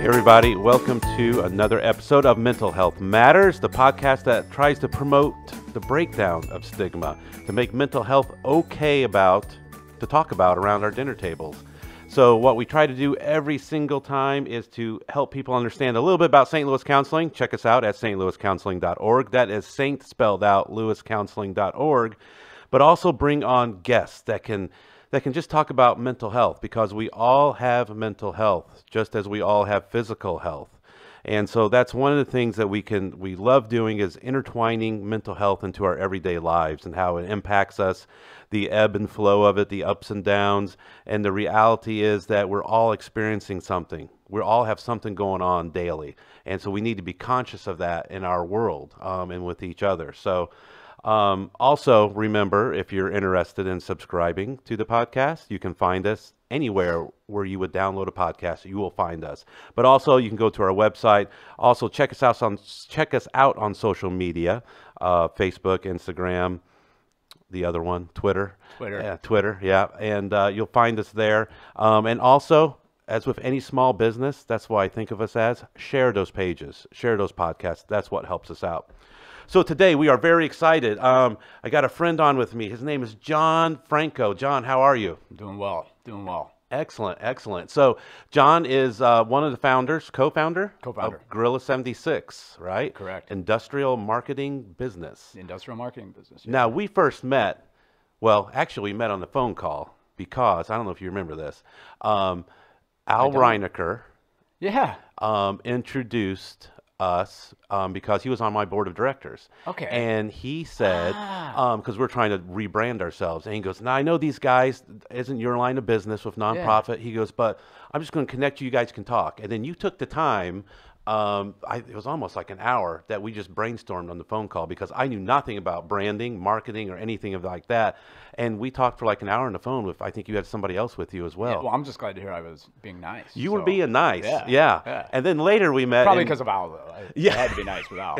everybody. Welcome to another episode of Mental Health Matters, the podcast that tries to promote the breakdown of stigma, to make mental health okay to talk about around our dinner tables. So what we try to do every single time is to help people understand a little bit about St. Louis Counseling. Check us out at stlouiscounseling.org. That is Saint spelled out, louiscounseling.org. But also bring on guests that can just talk about mental health, because we all have mental health, just as we all have physical health. And so that's one of the things that we love doing, is intertwining mental health into our everyday lives and how it impacts us, the ebb and flow of it, the ups and downs. And the reality is that we're all experiencing something. We all have something going on daily. And so we need to be conscious of that in our world and with each other. So also remember, if you're interested in subscribing to the podcast, you can find us anywhere where you would download a podcast. You will find us. But also you can go to our website. Also check us out on social media, Facebook, Instagram, the other one, Twitter. Twitter, yeah. And you'll find us there. And also, as with any small business, that's why I think of us as, share those pages, share those podcasts. That's what helps us out. So today we are very excited. I got a friend on with me. His name is Jon Franko. Jon, how are you? Doing well. Excellent. So Jon is one of the co-founder of Gorilla 76, right? Correct. Industrial marketing business. The industrial marketing business. Yeah. Now, we first met, we met on the phone call because, I don't know if you remember this, Al Reinecker introduced us because he was on my board of directors. Okay. And he said, because we're trying to rebrand ourselves, and he goes, now I know these guys isn't your line of business with nonprofit. Yeah. He goes, but I'm just going to connect you guys can talk. And then you took the time, it was almost like an hour that we just brainstormed on the phone call, because I knew nothing about branding, marketing, or anything like that. And we talked for like an hour on the phone with, I think you had somebody else with you as well. Yeah, well, I'm just glad to hear I was being nice. You were being nice. Yeah. And then later we met. Probably because of Al, though. I had to be nice with Al.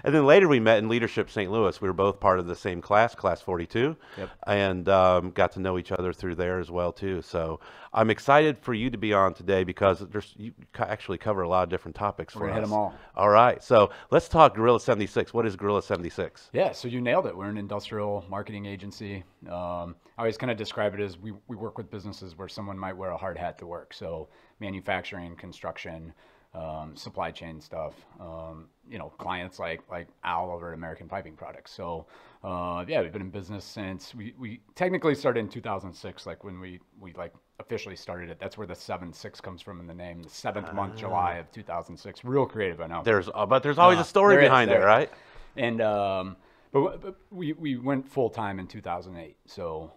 And then later we met in Leadership St. Louis. We were both part of the same class 42. Yep. And got to know each other through there as well, too. So I'm excited for you to be on today, because you actually cover a lot of different topics for us. We're going to hit them all. All right. So let's talk Gorilla 76. What is Gorilla 76? Yeah, so you nailed it. We're an industrial marketing agency. I always kind of describe it as we work with businesses where someone might wear a hard hat to work. So manufacturing, construction, supply chain stuff, clients like Al over at American Piping Products. So, we've been in business since we technically started in 2006, like when we officially started it. That's where the 7-6 comes from in the name, the 7th month, July of 2006. Real creative, I know. But there's always a story behind it, right? And, but we went full time in 2008. So,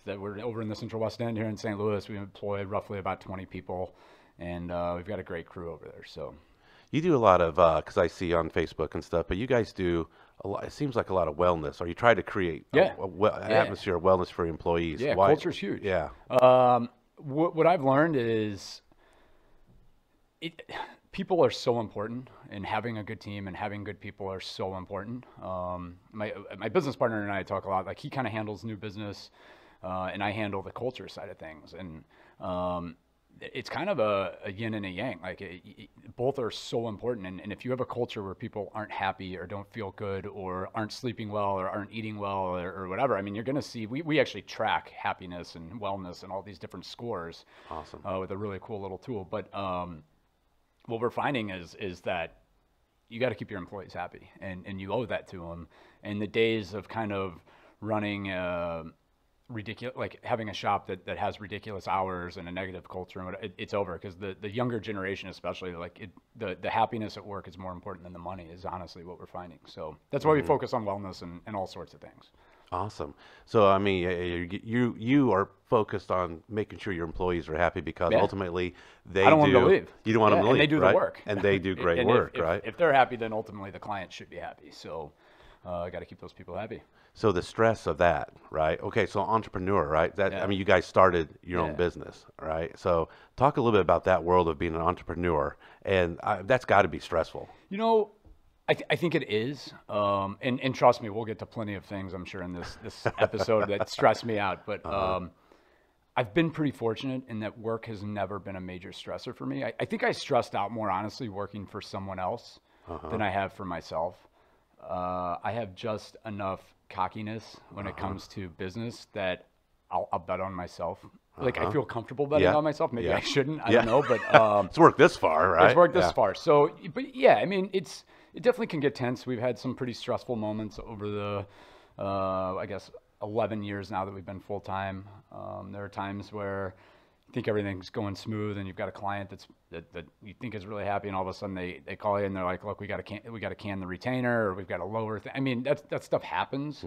we're over in the Central West End here in St. Louis. We employ roughly about 20 people. And we've got a great crew over there. So you do a lot of, because I see on Facebook and stuff, but you guys do a lot. It seems like a lot of wellness, or you try to create an atmosphere of wellness for employees. Yeah, culture's huge. Yeah. What I've learned is people are so important, and having a good team and having good people are so important. My business partner and I talk a lot. Like, he kind of handles new business, and I handle the culture side of things. And it's kind of a yin and a yang. Like, both are so important. And if you have a culture where people aren't happy or don't feel good or aren't sleeping well or aren't eating well or whatever, I mean, you're going to see, we actually track happiness and wellness and all these different scores. Awesome. With a really cool little tool. But what we're finding is that you got to keep your employees happy, and you owe that to them. And the days of kind of running ridiculous, like having a shop that has ridiculous hours and a negative culture, and it's over, because the younger generation, especially, like the happiness at work is more important than the money, is honestly what we're finding. So that's why we focus on wellness and all sorts of things. Awesome. So I mean, you are focused on making sure your employees are happy, because ultimately I don't want them to leave. You don't want them to leave, and they do right? the work, and they do great work, right? If they're happy, then ultimately the client should be happy. So I got to keep those people happy. So the stress of that, right? Okay, so entrepreneur, right? I mean, you guys started your own business, right? So talk a little bit about that world of being an entrepreneur, and that's got to be stressful. You know, I think it is, and trust me, we'll get to plenty of things, I'm sure, in this episode that stress me out. But I've been pretty fortunate in that work has never been a major stressor for me. I think I stressed out more honestly working for someone else than I have for myself. I have just enough cockiness when it comes to business that I'll bet on myself. Like I feel comfortable betting on myself. Maybe I shouldn't. I don't know, but it's worked this far, right? It's worked this far. So, but yeah, I mean, it definitely can get tense. We've had some pretty stressful moments over the, I guess, 11 years now that we've been full time. There are times where you think everything's going smooth, and you've got a client that you think is really happy, and all of a sudden they call you and they're like, "Look, we got to can the retainer, or we've got to lower." I mean, that stuff happens.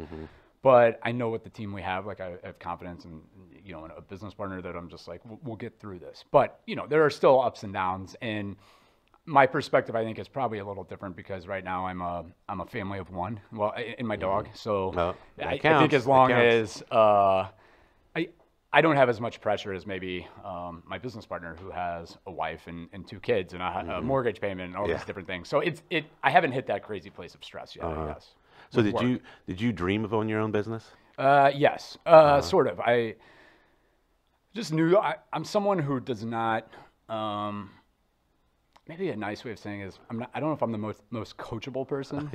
But I know with the team we have, like I have confidence in, in a business partner that I'm just like, we'll get through this. But, there are still ups and downs. And my perspective, I think, is probably a little different because right now I'm a family of one. Well, in my dog. So I think as long as I don't have as much pressure as maybe my business partner who has a wife and 2 kids and a mortgage payment and all these different things. So I haven't hit that crazy place of stress yet, I guess. So did you dream of owning your own business? Yes, sort of. I just knew I'm someone who does not. Maybe a nice way of saying is I don't know if I'm the most coachable person,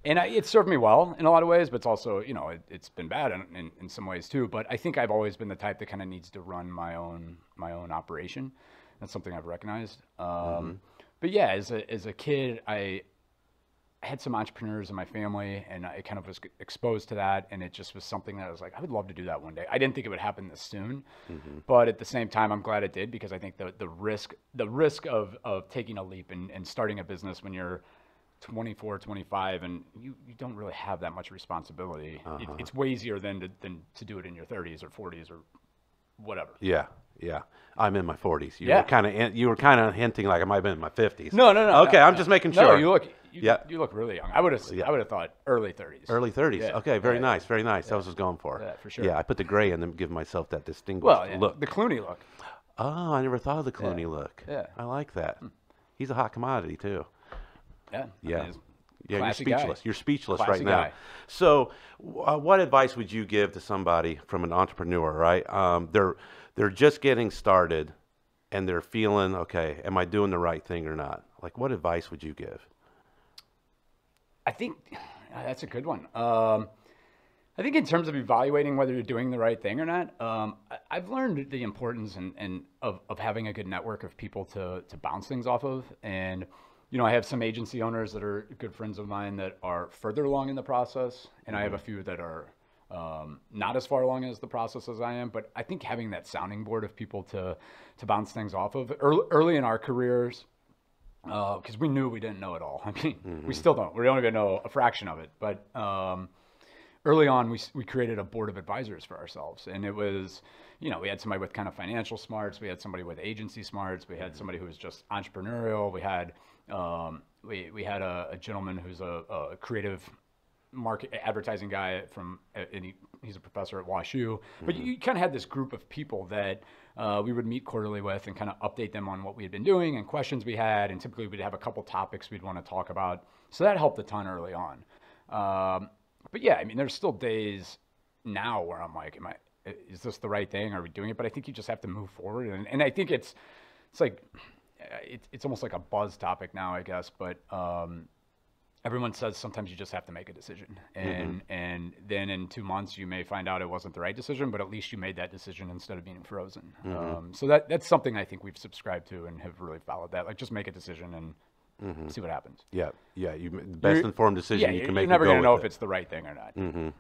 and it served me well in a lot of ways, but it's also it's been bad in some ways too. But I think I've always been the type that kind of needs to run my own operation. That's something I've recognized. But yeah, as a kid, I had some entrepreneurs in my family, and I kind of was exposed to that, and it just was something that I was like, I would love to do that one day. I didn't think it would happen this soon, but at the same time, I'm glad it did because I think the risk of taking a leap and starting a business when you're 24, 25, and you don't really have that much responsibility. It's way easier than to do it in your 30s or 40s or whatever. Yeah. I'm in my 40s. You were kind of hinting like I might have been in my 50s. No. Okay, I'm just making sure. No, you look really young. I would have thought early 30s. Early 30s. Yeah. Okay, very nice. Very nice. That was what I was going for. Yeah, for sure. Yeah, I put the gray in and give myself that distinguished look. The Clooney look. Oh, I never thought of the Clooney look. Yeah. I like that. He's a hot commodity too. Yeah. Yeah. You're speechless. Guy. You're speechless Classy right now. guy. So, what advice would you give to somebody from an entrepreneur, right? They're just getting started, and they're feeling, okay, am I doing the right thing or not? Like, what advice would you give? I think that's a good one. I think in terms of evaluating whether you're doing the right thing or not, I've learned the importance of having a good network of people to bounce things off of. And, I have some agency owners that are good friends of mine that are further along in the process, and I have a few that are not as far along as the process as I am. But I think having that sounding board of people to bounce things off of early in our careers, because we knew we didn't know it all. I mean, we still don't. We don't even know a fraction of it. But early on, we created a board of advisors for ourselves, and it was, we had somebody with kind of financial smarts, we had somebody with agency smarts, we had somebody who was just entrepreneurial, we had we had a gentleman who's a creative market advertising guy and he's a professor at WashU. But you kind of had this group of people that we would meet quarterly with and kind of update them on what we had been doing and questions we had. And typically we'd have a couple topics we'd want to talk about. So that helped a ton early on. But yeah, I mean, there's still days now where I'm like, is this the right thing? Are we doing it? But I think you just have to move forward. And I think it's like, it's almost like a buzz topic now, I guess. But everyone says sometimes you just have to make a decision. And then in 2 months, you may find out it wasn't the right decision, but at least you made that decision instead of being frozen. So that's something I think we've subscribed to and have really followed that. Like, just make a decision and see what happens. Yeah. The best informed decision you can make. You're never going to know if it's the right thing or not.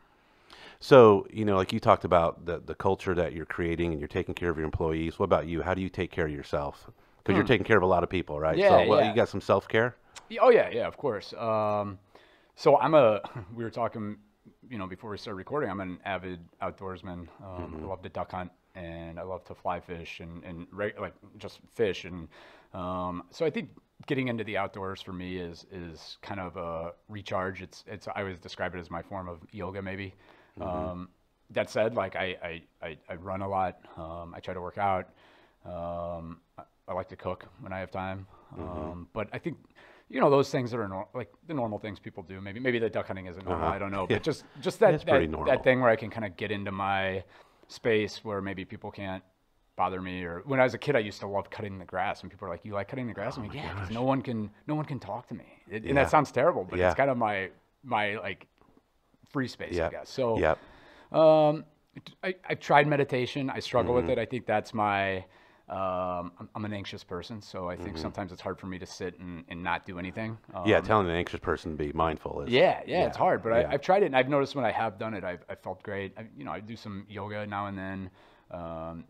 So, like you talked about the culture that you're creating and you're taking care of your employees. What about you? How do you take care of yourself? Because you're taking care of a lot of people, right? Yeah, you got some self-care? Oh, yeah, of course. So we were talking, before we started recording, I'm an avid outdoorsman. I love to duck hunt and I love to fly fish and just fish. And so I think getting into the outdoors for me is kind of a recharge. I always describe it as my form of yoga, maybe. That said, like I run a lot. I try to work out. I like to cook when I have time. But I think, those things that are like the normal things people do. Maybe the duck hunting isn't normal. I don't know. But just that thing where I can kind of get into my space where maybe people can't bother me. Or when I was a kid, I used to love cutting the grass, and people are like, "You like cutting the grass?" I'm like, "Yeah, because no one can talk to me." And that sounds terrible, but it's kind of my like free space, I guess. So, I've tried meditation. I struggle with it. I think that's my. I'm an anxious person, so I think sometimes it's hard for me to sit and not do anything. Telling an anxious person to be mindful is. It's hard, but I've tried it, and I've noticed when I have done it, I've felt great. I do some yoga now and then.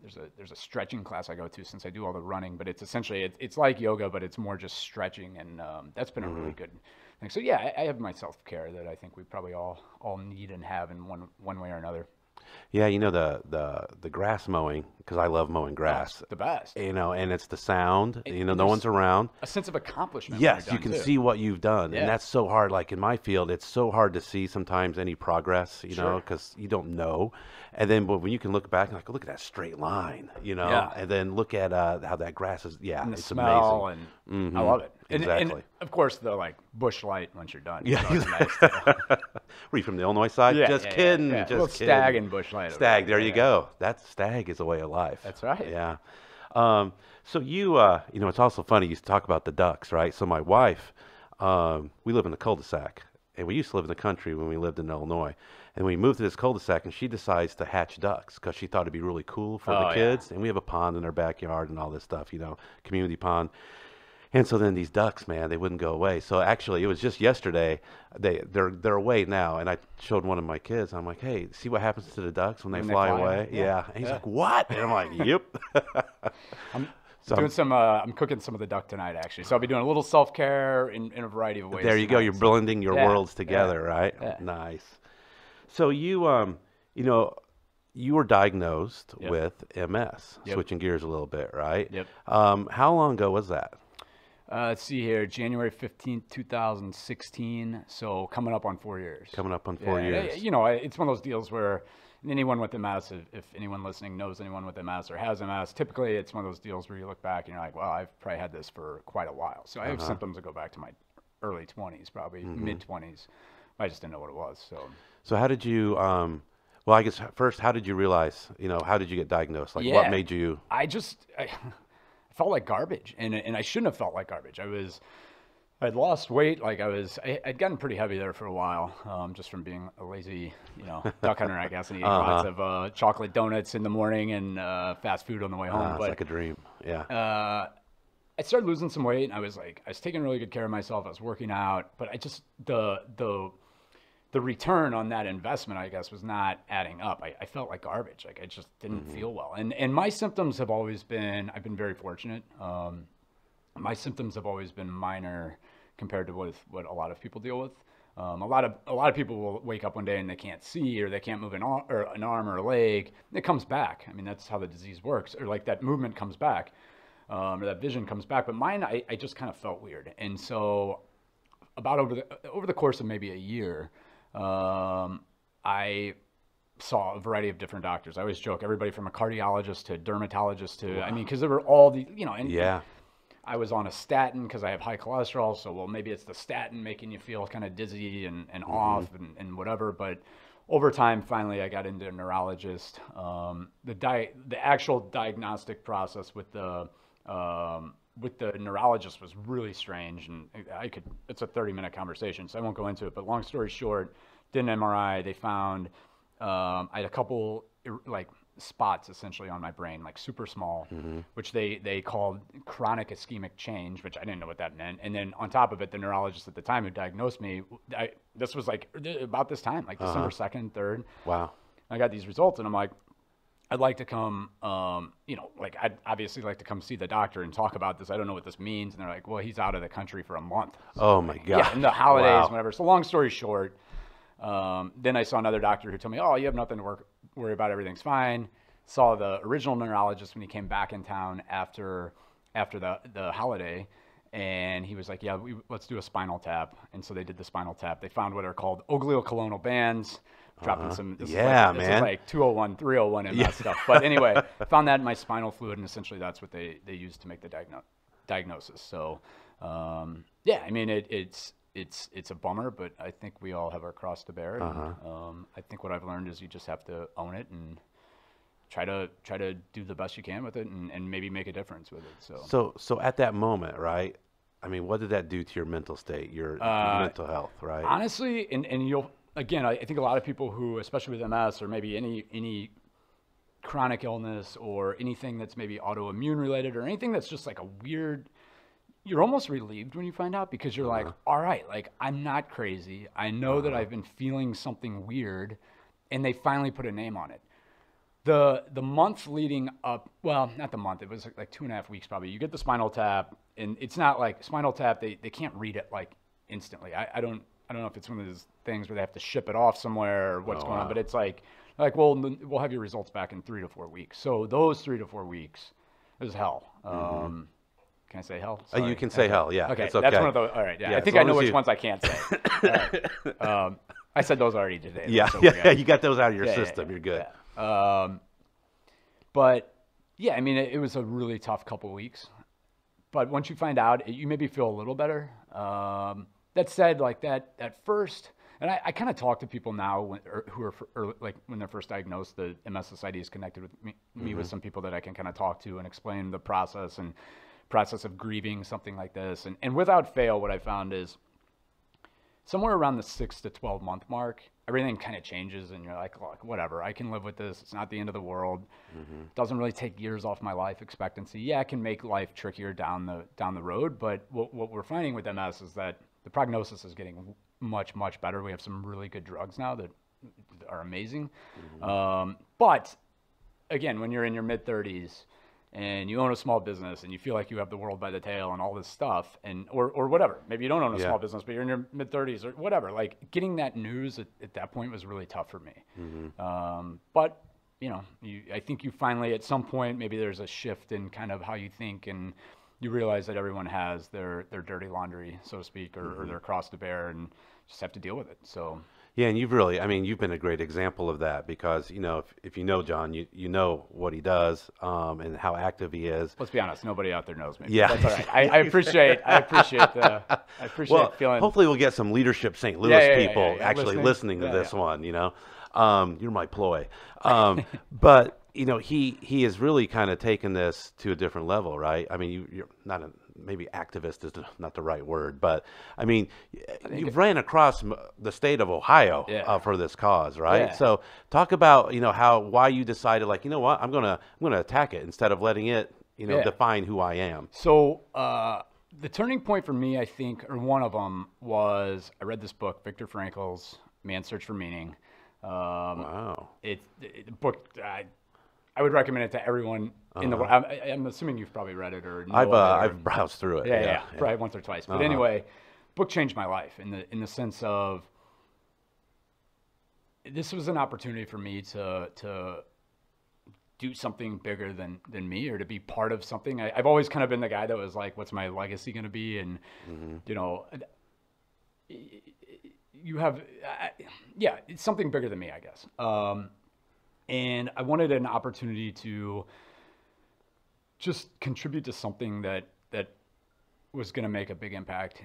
There's a stretching class I go to since I do all the running, but it's essentially it's like yoga, but it's more just stretching, and that's been a really good thing. So I have my self-care that I think we probably all need and have in one way or another. Yeah, the grass mowing, because I love mowing grass. The best. And it's the sound. No one's around. A sense of accomplishment. Yes, you can see what you've done, and that's so hard. Like in my field, it's so hard to see sometimes any progress. Because you don't know. And then when you can look back and like, look at that straight line. And then look at how that grass is. Yeah, and the it's smell, amazing. And I love it. Exactly. And of course, the bush light once you're done. Yeah. Nice. Were you from the Illinois side? Just kidding. Yeah. Just kidding. Stag and bush light. Stag. There you go. That stag is a way of life. That's right. Yeah. So you, it's also funny. You talk about the ducks, right? So my wife, we live in the cul-de-sac, and we used to live in the country when we lived in Illinois. And we moved to this cul-de-sac, and she decides to hatch ducks because she thought it'd be really cool for the kids. And we have a pond in our backyard and all this stuff, community pond. And so then these ducks, man, they wouldn't go away. So actually, it was just yesterday. They're away now, and I showed one of my kids. I'm like, "Hey, see what happens to the ducks when they fly away?" Yeah. And he's like, "What?" And I'm like, "Yep." I'm cooking some of the duck tonight, actually. So I'll be doing a little self-care in a variety of ways. There you go. You're blending your worlds together, right? Yeah. Nice. So you were diagnosed with MS. Switching gears a little bit, right? Yep. How long ago was that? Let's see here, January 15th, 2016. So coming up on 4 years. Coming up on 4 years. It's one of those deals where anyone with MS, if anyone listening knows anyone with MS or has MS, typically it's one of those deals where you look back and you're like, well, I've probably had this for quite a while. So I have symptoms that go back to my early 20s, probably mid-20s. I just didn't know what it was. So how did you, well, I guess first, how did you realize, how did you get diagnosed? Like what made you? I felt like garbage, and I shouldn't have felt like garbage. I'd lost weight. Like I'd gotten pretty heavy there for a while, just from being a lazy, duck hunter, I guess, and eating lots of chocolate donuts in the morning and fast food on the way home. It's like a dream. Yeah. I started losing some weight, and I was taking really good care of myself. I was working out, but I just the return on that investment, I guess, was not adding up. I felt like garbage. Like I just didn't feel well. And my symptoms have always been, I've been very fortunate. My symptoms have always been minor compared to what a lot of people deal with. A lot of people will wake up one day and they can't see, or they can't move an arm or a leg. It comes back. I mean, that's how the disease works, or like that movement comes back, or that vision comes back. But mine, I just kind of felt weird. And so about over the course of maybe a year, I saw a variety of different doctors. I always joke, everybody from a cardiologist to a dermatologist to, I mean, because there were all the, and I was on a statin because I have high cholesterol. So, well, maybe it's the statin making you feel kind of dizzy and off and whatever. But over time, finally, I got into a neurologist. The actual diagnostic process with the neurologist was really strange, and it's a 30-minute conversation, so I won't go into it. But long story short, did an MRI. They found I had a couple spots essentially on my brain, like super small, which they called chronic ischemic change, which I didn't know what that meant. And then on top of it, the neurologist at the time who diagnosed me, this was like about this time, like December 2nd, 3rd. Wow. I got these results, and I'm like, I'd like to come, I'd obviously like to come see the doctor and talk about this. I don't know what this means. And they're like, well, he's out of the country for a month. Oh my God. Yeah, in the holidays, whatever. So long story short, then I saw another doctor who told me, oh, you have nothing to worry about. Everything's fine. Saw the original neurologist when he came back in town after the holiday. And he was like, yeah, let's do a spinal tap. And so they did the spinal tap. They found what are called ogliocolonal bands. Dropping some, this is like 201, 301 MS stuff. But anyway, found that in my spinal fluid, and essentially that's what they used to make the diagnosis. So, I mean, it's a bummer, but I think we all have our cross to bear. And, I think what I've learned is you just have to own it and try to do the best you can with it and maybe make a difference with it. So at that moment, right? I mean, what did that do to your mental state, your mental health, right? Honestly, and you'll, again, I think a lot of people who, especially with MS or maybe any chronic illness or anything that's maybe autoimmune related or anything that's just like a weird, you're almost relieved when you find out, because you're like, all right, like I'm not crazy. I know that I've been feeling something weird, and they finally put a name on it. The month leading up, well, not the month, it was like 2.5 weeks probably. You get the spinal tap, and it's not like spinal tap, they can't read it like instantly. I don't know if it's one of those things where they have to ship it off somewhere or what's going on, but it's like, well, we'll have your results back in 3 to 4 weeks. So those 3 to 4 weeks is hell. Can I say hell? You can say hell, yeah. Okay, it's okay. that's one of those. All right, yeah. I think I know which ones I can't say. Right. I said those already today. Yeah, so yeah, you got those out of your system. You're good. Yeah. But yeah, I mean, it was a really tough couple of weeks. But once you find out, you maybe feel a little better. That said, like that first, and I kind of talk to people now who are like when they're first diagnosed. The MS Society is connected with me with some people that I can kind of talk to and explain the process of grieving something like this. And without fail, what I found is somewhere around the 6 to 12 month mark, everything kind of changes, and you're like, look, whatever, I can live with this. It's not the end of the world. Doesn't really take years off my life expectancy. Yeah, it can make life trickier down the road, but what we're finding with MS is that the prognosis is getting much, much better. We have some really good drugs now that are amazing. But again, when you're in your mid-30s and you own a small business and you feel like you have the world by the tail and all this stuff, and or whatever, maybe you don't own a small business, but you're in your mid-30s or whatever, like getting that news at that point was really tough for me. But you know, I think you finally, at some point, maybe there's a shift in kind of how you think, and you realize that everyone has their dirty laundry, so to speak, or their cross to bear, and just have to deal with it. So yeah, and you've been a great example of that, because, you know, if you know Jon, you know what he does, and how active he is. Let's be honest, nobody out there knows me. Yeah. That's all right. I appreciate feeling. Hopefully we'll get some Leadership St. Louis people actually listening to this one, you know. You're my ploy. But, you know, he has really kind of taken this to a different level, right? I mean, you're not maybe activist is not the right word, but I mean, you ran across the state of Ohio for this cause, right? Yeah. So talk about, you know, why you decided, like, you know what, I'm gonna attack it instead of letting it, you know, define who I am. So the turning point for me, I think, or one of them, was I read this book, Viktor Frankl's Man's Search for Meaning. Wow. It's a book. I would recommend it to everyone in the world. I'm assuming you've probably read it or know I've browsed through it. Yeah, probably once or twice. But anyway, book changed my life in the sense of this was an opportunity for me to do something bigger than me, or to be part of something. I've always kind of been the guy that was like, what's my legacy going to be? And, you know, you have, it's something bigger than me, I guess. And I wanted an opportunity to just contribute to something that was going to make a big impact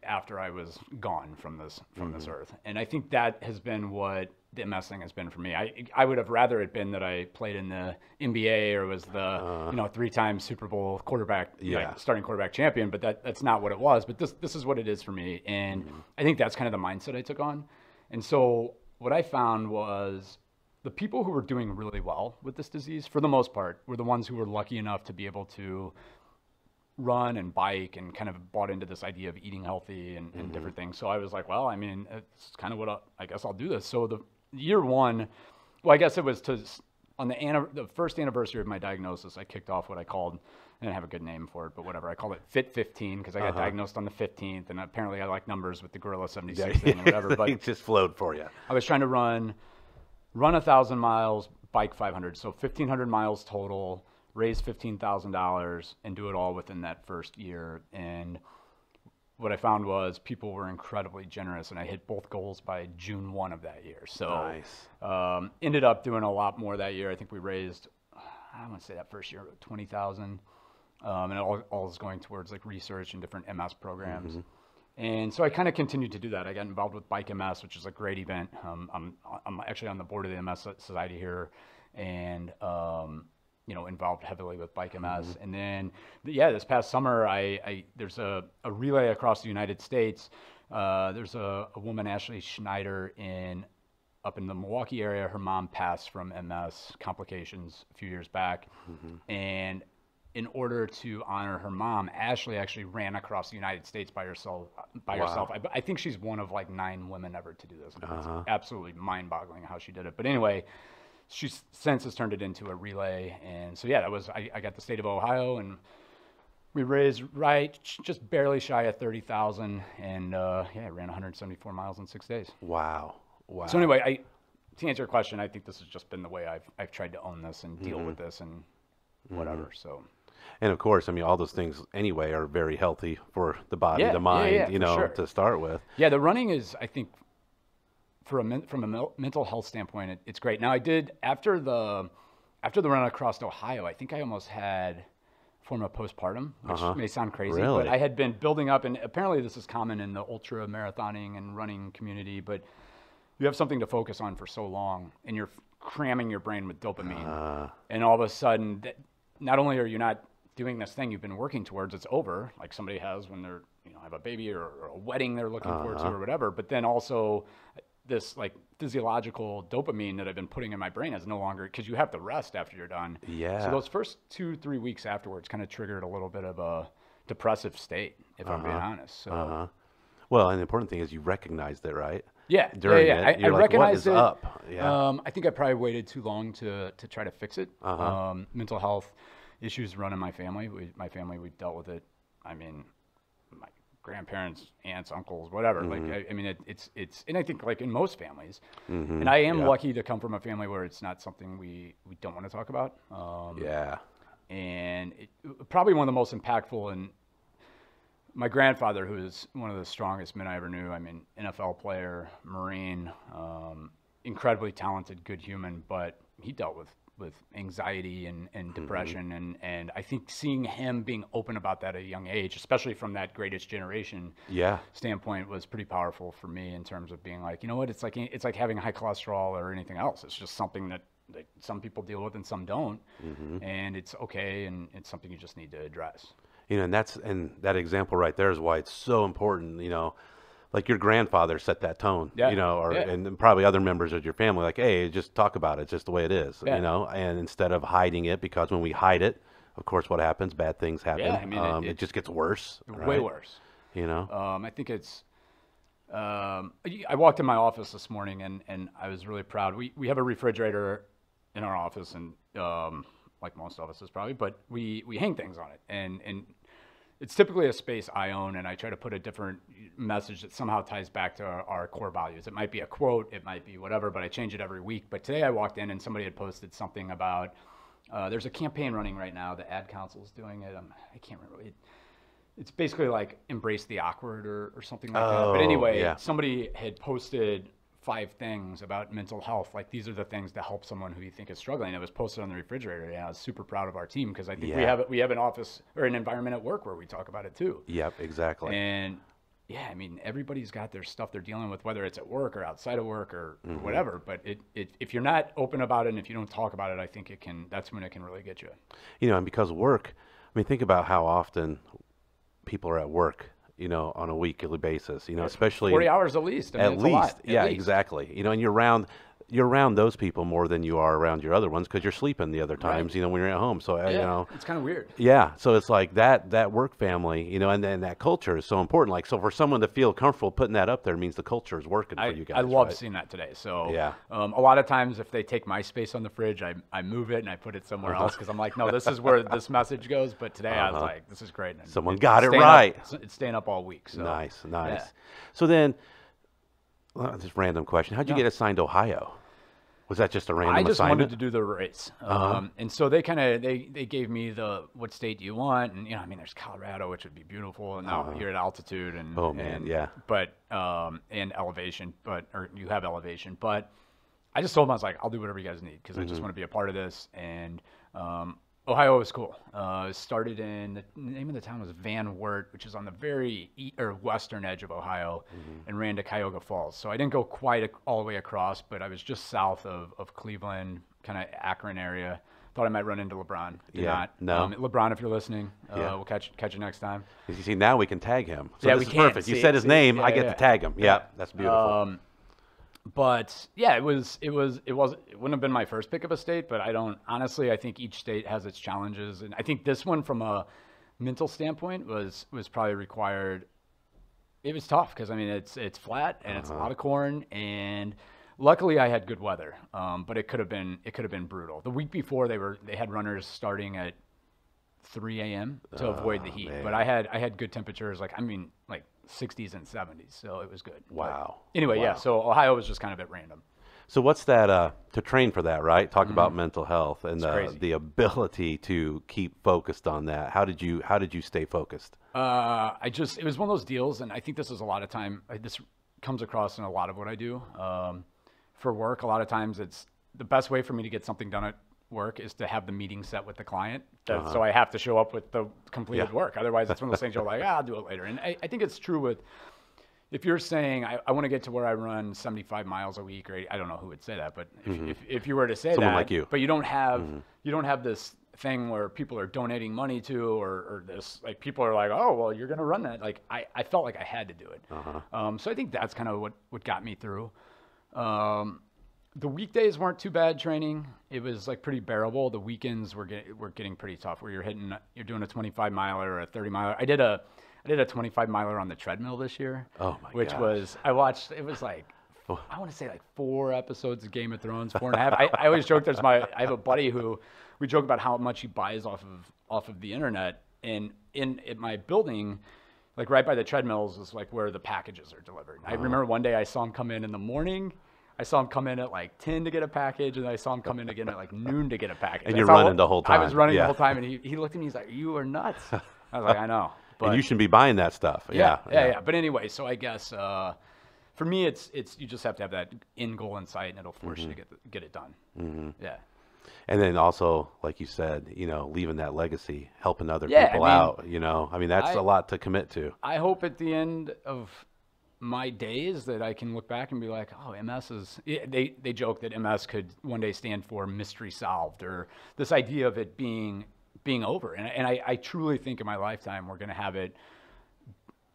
after I was gone from this earth. And I think that has been what the MS thing has been for me. I would have rather it been that I played in the NBA or was the 3-time Super Bowl quarterback, starting quarterback champion, but that's not what it was. But this is what it is for me. And I think that's kind of the mindset I took on. And so what I found was the people who were doing really well with this disease, for the most part, were the ones who were lucky enough to be able to run and bike and kind of bought into this idea of eating healthy and different things. So I was like, well, I mean, it's kind of what I guess I'll do this. So the year one, well, I guess it was on the first anniversary of my diagnosis, I kicked off what I called, I didn't have a good name for it, but whatever. I called it Fit 15 because I got diagnosed on the 15th, and apparently I like numbers with the Gorilla 76 thing or whatever. But it just flowed for you. I was trying to run 1,000 miles, bike 500, so 1,500 miles total, raise $15,000, and do it all within that first year. And what I found was people were incredibly generous, and I hit both goals by June 1 of that year. So nice. Ended up doing a lot more that year. I think we raised, I want to say that first year, 20,000, and it all is going towards like research and different MS programs. And so I kind of continued to do that. I got involved with Bike MS, which is a great event. I'm actually on the board of the MS Society here. and involved heavily with Bike MS. And then, this past summer, there's a relay across the United States. There's a woman, Ashley Schneider, up in the Milwaukee area. Her mom passed from MS complications a few years back. And in order to honor her mom, Ashley actually ran across the United States by herself. I think she's one of like 9 women ever to do this. It's absolutely mind-boggling how she did it. But anyway, she since has turned it into a relay. And so, I got the state of Ohio, and we raised just barely shy of 30,000, and ran 174 miles in 6 days. Wow. So anyway, to answer your question, I think this has just been the way I've tried to own this and deal with this and whatever. So. And of course, I mean, all those things anyway are very healthy for the body, the mind, sure. to start with. Yeah, the running is, I think, from a mental health standpoint, it's great. Now, I did after the run across Ohio, I think I almost had a form of postpartum, which may sound crazy, but I had been building up, and apparently this is common in the ultra marathoning and running community, but you have something to focus on for so long, and you're cramming your brain with dopamine, and all of a sudden, not only are you not doing this thing you've been working towards, it's over, like somebody has when they're, have a baby or a wedding they're looking forward to or whatever, but then also this like physiological dopamine that I've been putting in my brain is no longer, because you have to rest after you're done. Yeah. So those first 2-3 weeks afterwards kind of triggered a little bit of a depressive state, if I'm being honest. So. Well, and the important thing is you recognized it, right? Yeah. During it. You're I like, recognized what is it. up? Yeah. I think I probably waited too long to try to fix it. Mental health issues run in my family. We've dealt with it. I mean, my grandparents, aunts, uncles, whatever. Like, I mean, it's, and I think like in most families, and I am lucky to come from a family where it's not something we don't want to talk about. And probably one of the most impactful, and my grandfather, who is one of the strongest men I ever knew. I mean, NFL player, Marine, incredibly talented, good human, but he dealt with anxiety and depression. And I think seeing him being open about that at a young age, especially from that greatest generation standpoint, was pretty powerful for me in terms of being like, you know what, it's like having high cholesterol or anything else. It's just something that some people deal with and some don't. And it's okay. And it's something you just need to address. And that example right there is why it's so important, like your grandfather set that tone, and probably other members of your family, like, hey, just talk about it. It's just the way it is, and instead of hiding it, because when we hide it, of course, what happens? Bad things happen. Yeah, I mean, it just gets worse. Way worse. I think it's, I walked in my office this morning and I was really proud. We have a refrigerator in our office, and like most offices probably, but we hang things on it, and it's typically a space I own, and I try to put a different message that somehow ties back to our core values. It might be a quote, it might be whatever, but I change it every week. But today I walked in and somebody had posted something about, there's a campaign running right now, the ad council is doing it. I can't remember. It's basically like embrace the awkward or something like that. But anyway, somebody had posted 5 things about mental health. Like, these are the things that help someone who you think is struggling. It was posted on the refrigerator. And I was super proud of our team, because I think we have an office or an environment at work where we talk about it too. Yep, exactly. And I mean, everybody's got their stuff they're dealing with, whether it's at work or outside of work or whatever. But if you're not open about it and if you don't talk about it, I think that's when it can really get you. And because work, I mean, think about how often people are at work, on a weekly basis, especially 40 hours at least. I mean, at least. Exactly. And you're around those people more than you are around your other ones, because you're sleeping the other times, when you're at home. So, it's kind of weird. Yeah. So it's like that work family, and then that culture is so important. Like, so for someone to feel comfortable putting that up there means the culture is working for you guys. I love seeing that today. So a lot of times if they take my space on the fridge, I move it and I put it somewhere else, because I'm like, no, this is where this message goes. But today I was like, this is great. And someone got it right. It's staying up all week. So. Nice. Yeah. So then, just random question. How'd you get assigned to Ohio? Was that just a random assignment? I just wanted to do the race. And so they they gave me what state do you want? And, I mean, there's Colorado, which would be beautiful. And now you're at altitude and, but, and elevation, or you have elevation. But I just told them, I was like, I'll do whatever you guys need, because I just want to be a part of this. And Ohio was cool. Started in, the name of the town was Van Wert, which is on the very western edge of Ohio, and ran to Cuyahoga Falls. So I didn't go quite all the way across, but I was just south of Cleveland, kind of Akron area. Thought I might run into LeBron. Did not. No. LeBron, if you're listening, we'll catch you next time. You see, now we can tag him. So yeah, this we is can. perfect. You said his name, I get to tag him. Yeah, that's beautiful. But yeah, it wouldn't have been my first pick of a state, but honestly, I think each state has its challenges. And I think this one from a mental standpoint was probably required. It was tough because I mean, it's flat and it's a lot of corn, and luckily I had good weather. But it could have been brutal. The week before they had runners starting at 3 a.m. to avoid the heat, but I had good temperatures, like 60s and 70s, so it was good. Wow. But anyway, yeah, so Ohio was just kind of at random. So what's that, to train for that, right? Talk about mental health and the ability to keep focused on that. How did you stay focused? It was one of those deals, and I think this is a lot of time, this comes across in a lot of what I do. For work, a lot of times it's the best way for me to get something done at work is to have the meeting set with the client. So I have to show up with the completed work. Otherwise, it's one of those things you're like, I'll do it later. And I think it's true with, if you're saying, I want to get to where I run 75 miles a week, or I don't know who would say that, but if you were to say someone that, like you. But you don't have this thing where people are donating money to, or this, like people are like, oh, well, you're going to run that. Like I felt like I had to do it. So I think that's kind of what got me through. The weekdays weren't too bad training. It was like pretty bearable. The weekends were getting pretty tough, where you're doing a 25 miler or a 30 miler. I did a 25 miler on the treadmill this year. Oh my Which gosh. was, I watched, it was like, I want to say like 4 episodes of Game of Thrones, 4.5. I always joke, I have a buddy who, we joke about how much he buys off of the internet, and in my building, like right by the treadmills is like where the packages are delivered. I remember one day I saw him come in the morning. I saw him come in at like 10 to get a package, and I saw him come in again at like noon to get a package. And you're running the whole time. I was running the whole time, and he looked at me, he's like, you are nuts. I was like, I know. But and you shouldn't be buying that stuff. Yeah. But anyway, so I guess for me, it's you just have to have that end goal in sight, and it'll force you to get it done. Yeah. And then also, like you said, leaving that legacy, helping other people out. That's a lot to commit to. I hope at the end of my days that I can look back and be like, oh, MS is, they joke that MS could one day stand for mystery solved, or this idea of it being over. And I truly think in my lifetime, we're going to have it.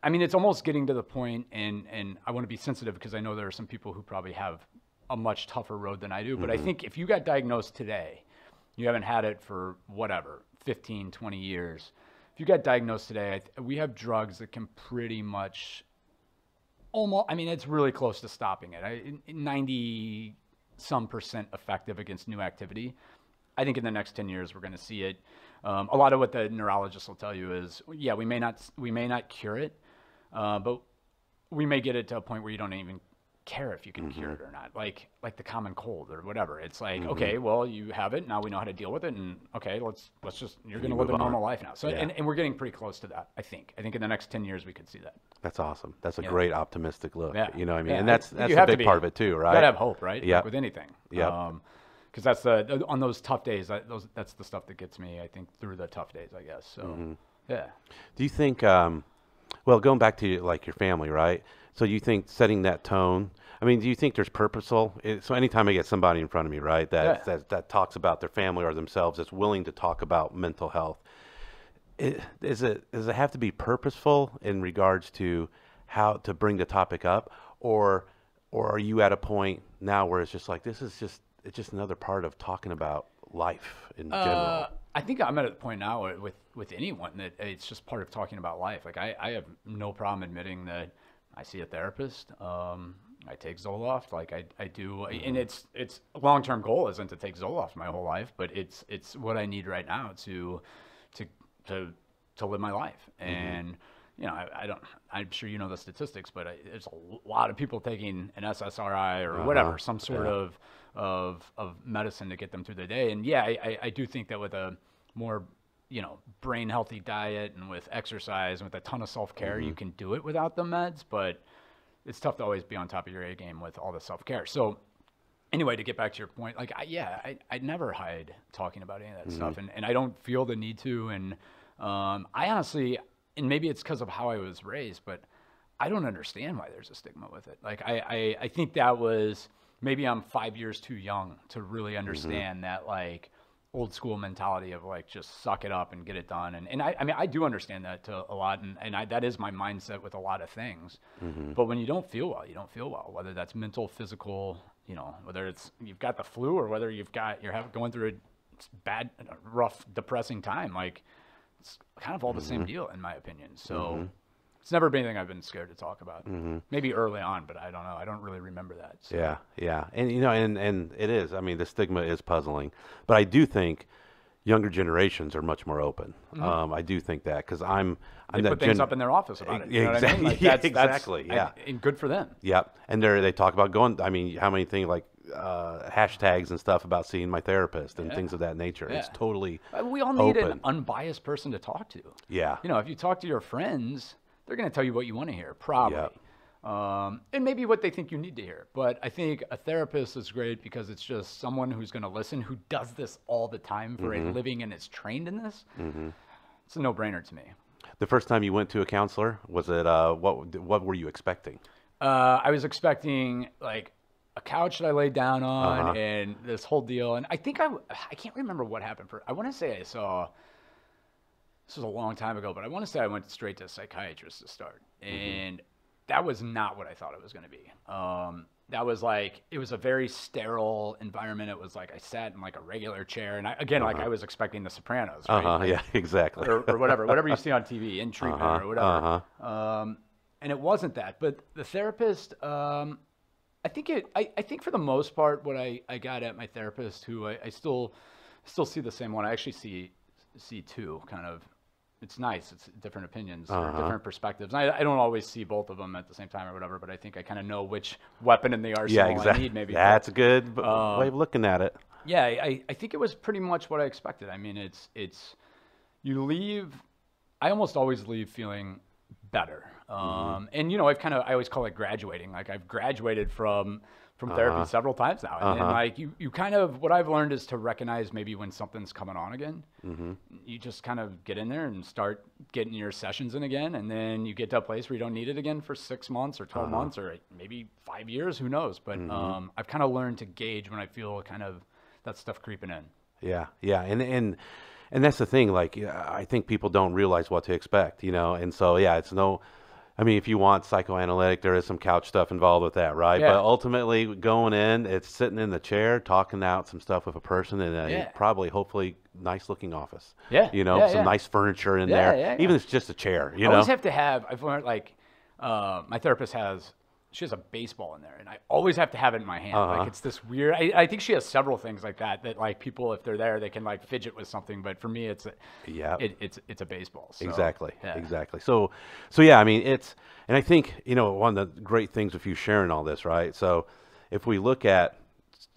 I mean, it's almost getting to the point, and I want to be sensitive because I know there are some people who probably have a much tougher road than I do. But I think if you got diagnosed today, you haven't had it for whatever, 15, 20 years. If you got diagnosed today, we have drugs that can pretty much it's really close to stopping it. 90-some% effective against new activity. I think in the next 10 years, we're going to see it. A lot of what the neurologist will tell you is, yeah, we may not cure it, but we may get it to a point where you don't even care if you can cure it or not. Like the common cold or whatever. It's like, okay, well, you have it. Now we know how to deal with it. And okay, let's just, you're going to live a normal life now. So, and we're getting pretty close to that, I think. I think in the next 10 years, we could see that. That's awesome. That's a great optimistic look. Yeah. You know what I mean? Yeah. And that's a big part of it too, right? You got to have hope, right? Yeah. Like with anything. Yeah. Because that's on those tough days, that's the stuff that gets me, I think, through the tough days, I guess. So, yeah. Do you think, well, going back to like your family, right? So you think setting that tone, I mean, do you think there's purposeful? So anytime I get somebody in front of me, right, that talks about their family or themselves, that's willing to talk about mental health, does it have to be purposeful in regards to how to bring the topic up, or are you at a point now where it's just like, it's just another part of talking about life in general? I think I'm at a point now with anyone that it's just part of talking about life. Like I have no problem admitting that I see a therapist. I take Zoloft, like I do, and it's a long-term goal isn't to take Zoloft my whole life, but it's what I need right now to live my life. And I'm sure you know the statistics, but there's a lot of people taking an SSRI or whatever, some sort of medicine to get them through the day. And yeah, I do think that with a more brain healthy diet and with exercise and with a ton of self-care, you can do it without the meds, but it's tough to always be on top of your A game with all the self-care. So anyway, to get back to your point, like, I never hide talking about any of that stuff, and I don't feel the need to. And I honestly, and maybe it's because of how I was raised, but I don't understand why there's a stigma with it. Like, I think that was, maybe I'm 5 years too young to really understand that, like, old school mentality of like, just suck it up and get it done. And I mean, I do understand that to a lot, and that is my mindset with a lot of things. But when you don't feel well, you don't feel well, whether that's mental, physical, you know, whether it's you've got the flu or whether you're going through a bad, rough, depressing time. Like, it's kind of all the same deal, in my opinion. So it's never been anything I've been scared to talk about. Maybe early on, but I don't know. I don't really remember that. So. Yeah. And, you know, and it is. I mean, the stigma is puzzling. But I do think younger generations are much more open. I do think that, because they put things up in their office about it. You know exactly. what I mean? Like, Exactly. And good for them. Yep. And they talk about going, I mean, how many things like hashtags and stuff about seeing my therapist and things of that nature. It's totally we all need open. an unbiased person to talk to. Yeah. You know, if you talk to your friends, they're going to tell you what you want to hear, probably. And maybe what they think you need to hear. But I think a therapist is great because it's just someone who's going to listen, who does this all the time for a living and is trained in this. It's a no-brainer to me. The first time you went to a counselor, was it, what were you expecting? I was expecting, like, a couch that I laid down on and this whole deal. And I think I can't remember what happened. I want to say I saw... This was a long time ago, but I want to say I went straight to a psychiatrist to start. And that was not what I thought it was going to be. That was like, it was a very sterile environment. It was like I sat in like a regular chair. And like I was expecting The Sopranos, right? Like, yeah, exactly. or whatever you see on TV, in treatment or whatever. And it wasn't that. But the therapist, I think for the most part, what I got at my therapist, who I still see the same one. I actually see two kind of. It's nice. It's different opinions or different perspectives. I don't always see both of them at the same time or whatever, but I think I kind of know which weapon in the arsenal I need maybe. That's a good way of looking at it. Yeah, I think it was pretty much what I expected. I mean, it's you leave. I almost always leave feeling better. And, you know, I always call it graduating. Like, I've graduated from therapy several times now. And like, you kind of, what I've learned is to recognize maybe when something's coming on again. You just kind of get in there and start getting your sessions in again. And then you get to a place where you don't need it again for 6 months or 12 months or maybe 5 years, who knows. But I've kind of learned to gauge when I feel kind of that stuff creeping in. Yeah. And that's the thing. Like, I think people don't realize what to expect, you know? And so, yeah, I mean, if you want psychoanalytic, there is some couch stuff involved with that, right? Yeah. But ultimately, going in, it's sitting in the chair, talking out some stuff with a person in a probably, hopefully, nice-looking office. Yeah. You know, some nice furniture in there. Even if it's just a chair, you know? I always have to have, I've learned, like, my therapist she has a baseball in there, and I always have to have it in my hand. Like, it's this weird, I think she has several things like that, like, people, if they're there, they can, like, fidget with something, but for me, it's a baseball. So, exactly. So yeah, I mean, and I think, you know, one of the great things with you sharing all this, right? So if we look at,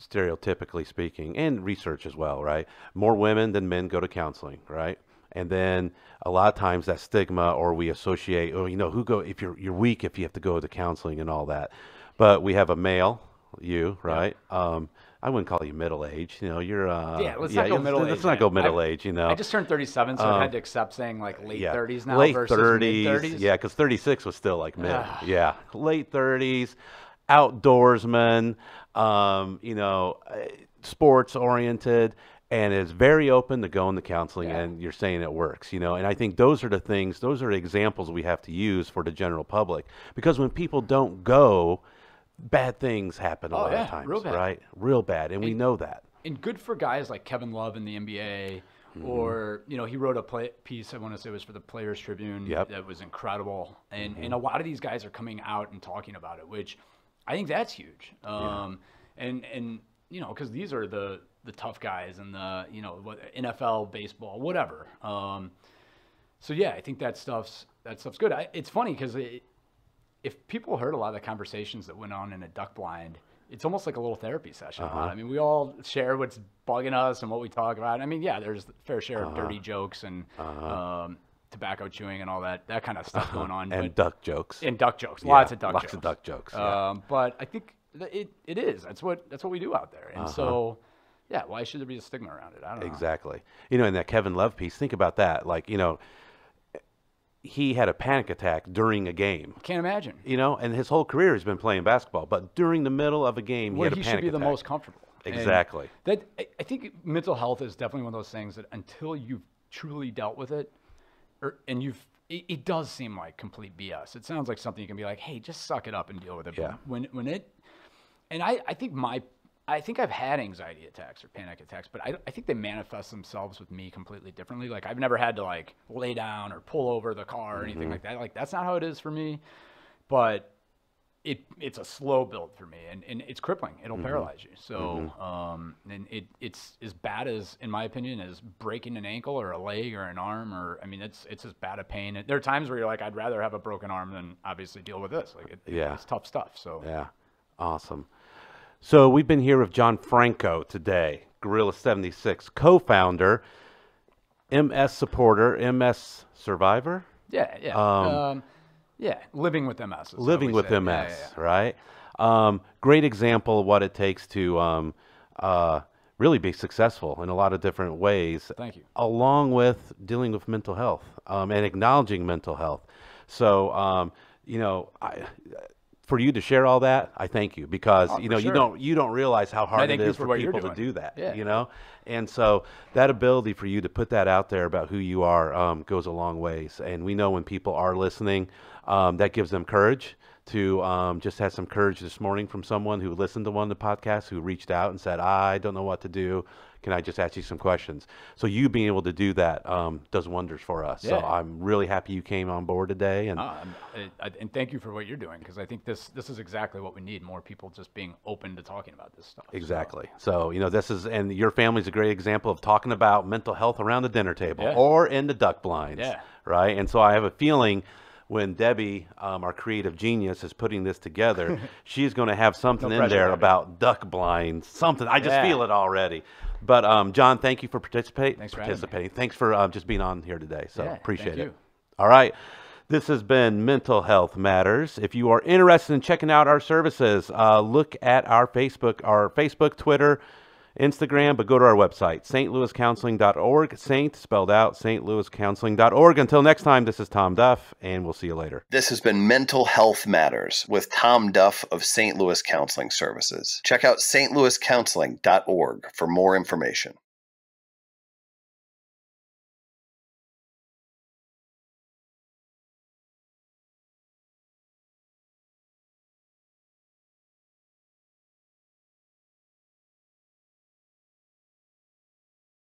stereotypically speaking, and research as well, right? More women than men go to counseling, right? And then a lot of times that stigma, or we associate, you know, if you're weak if you have to go to counseling and all that. But we have a male, you, right? Yeah. I wouldn't call you middle-aged. You know, you're let's not go middle-aged. Let's not go middle-aged. You know, I just turned 37, so I had to accept saying like late 30s now late versus 30s. mid-30s. Yeah, because 36 was still like mid. Yeah, late 30s, outdoorsman. You know, sports-oriented. And is very open to going to counseling, and you're saying it works, you know. And I think those are the things, those are examples we have to use for the general public. Because when people don't go, bad things happen a lot of times, right? Real bad, and we know that. And good for guys like Kevin Love in the NBA, or, you know, he wrote a piece, I want to say it was for the Players Tribune, that was incredible. And a lot of these guys are coming out and talking about it, which I think that's huge. And you know, because these are the tough guys and the, you know, NFL, baseball, whatever. So yeah, I think that stuff's good. It's funny because if people heard a lot of the conversations that went on in a duck blind, it's almost like a little therapy session. I mean, we all share what's bugging us and what we talk about. I mean, yeah, there's a fair share of dirty jokes and tobacco chewing and all that kind of stuff going on. And duck jokes. And duck jokes. Lots of duck jokes. Lots of duck jokes. But I think It is. That's what we do out there. And so, yeah, why should there be a stigma around it? I don't know. Exactly. You know, in that Kevin Love piece, think about that. Like, you know, he had a panic attack during a game. Can't imagine. You know, and his whole career has been playing basketball, but during the middle of a game, Where he had a he panic should be attack. the most comfortable. Exactly. And I think mental health is definitely one of those things that until you've truly dealt with it, it does seem like complete BS. It sounds like something you can be like, hey, just suck it up and deal with it. Yeah. But I think I've had anxiety attacks or panic attacks, but I think they manifest themselves with me completely differently. Like I've never had to like lay down or pull over the car or anything like that. Like that's not how it is for me, but it's a slow build for me, and it's crippling. It'll paralyze you. So, and it's as bad as, in my opinion, as breaking an ankle or a leg or an arm, or, I mean, it's as bad a pain. There are times where you're like, I'd rather have a broken arm than obviously deal with this. Like, it's tough stuff. So, yeah. Awesome. So we've been here with Jon Franko today, Gorilla 76, co-founder, MS supporter, MS survivor. Yeah. Yeah, living with MS. Living with MS, right? Great example of what it takes to really be successful in a lot of different ways. Thank you. Along with dealing with mental health and acknowledging mental health. So, you know, for you to share all that, I thank you, because you know, you don't realize how hard it is for people to do that. Yeah. You know, and so that ability for you to put that out there about who you are goes a long ways. And we know when people are listening, that gives them courage. To just had some courage this morning from someone who listened to one of the podcasts, who reached out and said, I don't know what to do. Can I just ask you some questions? So you being able to do that does wonders for us. So I'm really happy you came on board today. And and thank you for what you're doing, because I think this is exactly what we need, more people just being open to talking about this stuff. Exactly. So, you know, and your family's a great example of talking about mental health around the dinner table or in the duck blinds. Yeah. Right. And so I have a feeling when Debbie, our creative genius, is putting this together, she's going to have something in there about duck blinds, something. I just feel it already. But Jon, thank you for participating. Thanks for having me. Thanks for just being on here today. So appreciate it. You. All right. This has been Mental Health Matters. If you are interested in checking out our services, look at our Facebook, Twitter, Instagram, but go to our website, stlouiscounseling.org, Saint spelled out, stlouiscounseling.org. Until next time, this is Tom Duff, and we'll see you later. This has been Mental Health Matters with Tom Duff of St. Louis Counseling Services. Check out stlouiscounseling.org for more information.